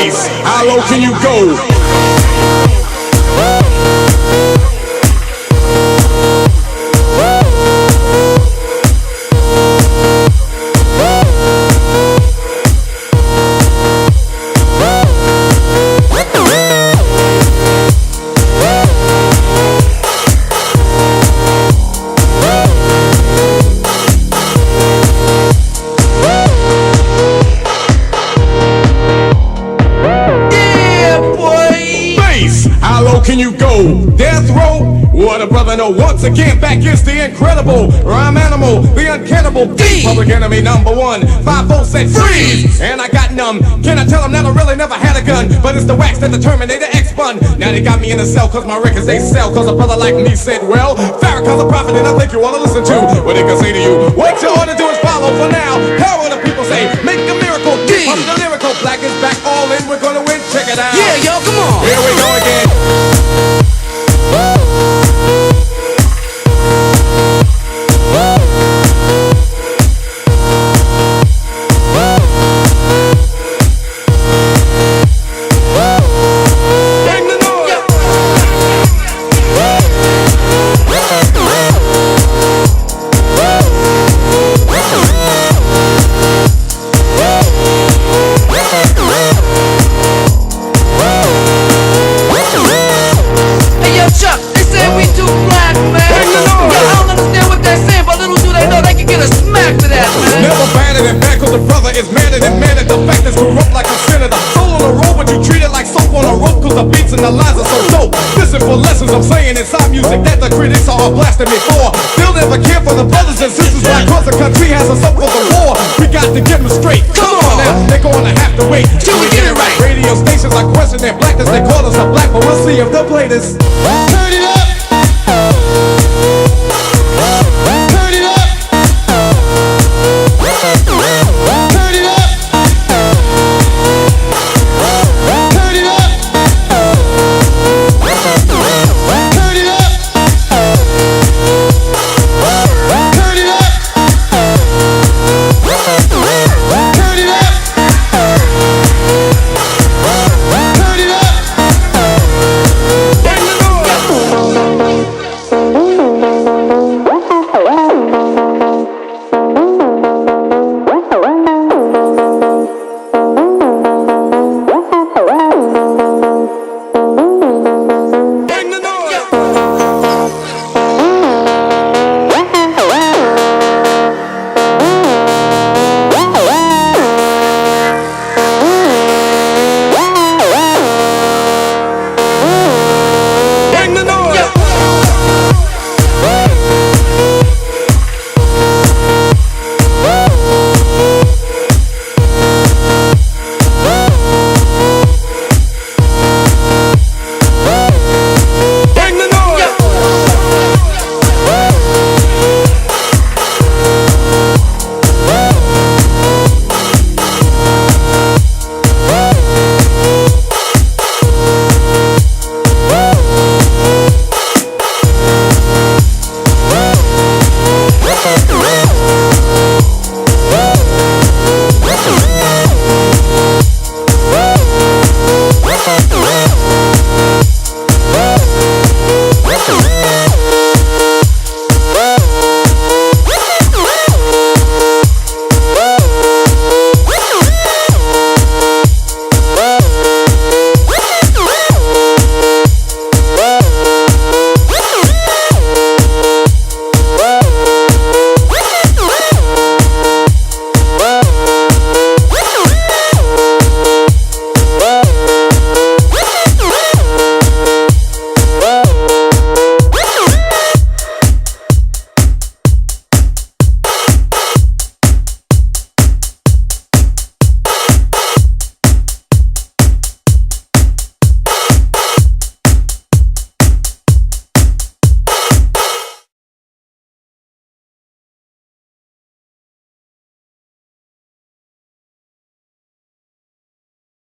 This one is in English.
Bass, how low can you go? Can you go? Death row? What a brother, no. Once again, back is the incredible rhyme animal, the uncannibal D. Public enemy number one. 5-0 said freeze, and I got numb. Can I tell them that I really never had a gun? But it's the wax that the Terminator X spun. Now they got me in a cell cause my records they sell. Cause a brother like me said, well, Farrakhan's a prophet and I think you wanna listen to what he can say to you. What you ought to do is follow for now. How will the people say, make a miracle D. Pump the lyrical, black is back, all in, we're gonna win, check it out. Yeah, yo, come on. Here we go again. The lines are so dope. Listen for lessons I'm saying inside music that the critics are blasting me for. They'll never care for the brothers and sisters why cause the country has us up for the war. We got to get them straight. Come on now, they're gonna have to wait till we get it right. Radio stations are questioning their blackness. They call us a black, but we'll see if they'll play this.